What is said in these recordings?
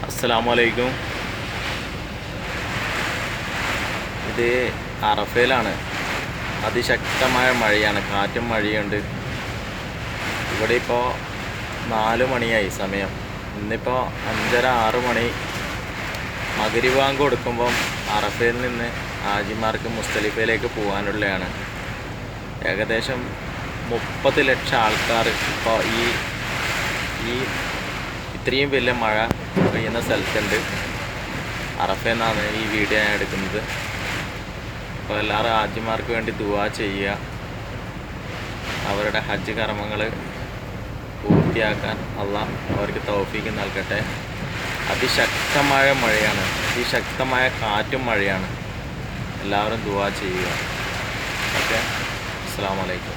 അസ്സലാമലൈക്കും. ഇത് അറഫയിലാണ്. അതിശക്തമായ മഴയാണ്, കാറ്റും മഴയുണ്ട്. ഇവിടെ ഇപ്പോൾ 4 മണിയായി സമയം. ഇന്നിപ്പോൾ 5:30-6 മണി മഗ്‌രിബ് ബാങ്ക് കൊടുക്കുമ്പം അറഫയിൽ നിന്ന് ഹാജിമാർക്ക് മുസ്ദലിഫയിലേക്ക് പോകാനുള്ളതാണ്. ഏകദേശം 30 ലക്ഷം ആൾക്കാർ ഇപ്പോൾ ഈ ഇത്രയും വലിയ മഴ പെയ്യുന്ന സ്ഥലത്തുണ്ട്. അറഫയിൽ നിന്നാണ് ഈ വീഡിയോ ഞാൻ എടുക്കുന്നത്. അപ്പോൾ എല്ലാവരും ഹാജിമാർക്ക് വേണ്ടി ദുആ ചെയ്യുക. അവരുടെ ഹജ്ജ് കർമ്മങ്ങൾ പൂർത്തിയാക്കാൻ അള്ളാഹ് അവർക്ക് തൗഫീക്ക് നൽകട്ടെ. അതിശക്തമായ മഴയാണ്, അതിശക്തമായ കാറ്റും മഴയാണ്. എല്ലാവരും ദുആ ചെയ്യുക. ഓക്കെ, അസ്സലാമു അലൈക്കും.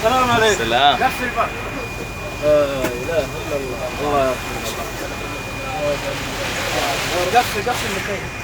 السلام عليكم. السلام. قفل الباب. لا اله الا الله. الله يرحمه. قفل المكيف.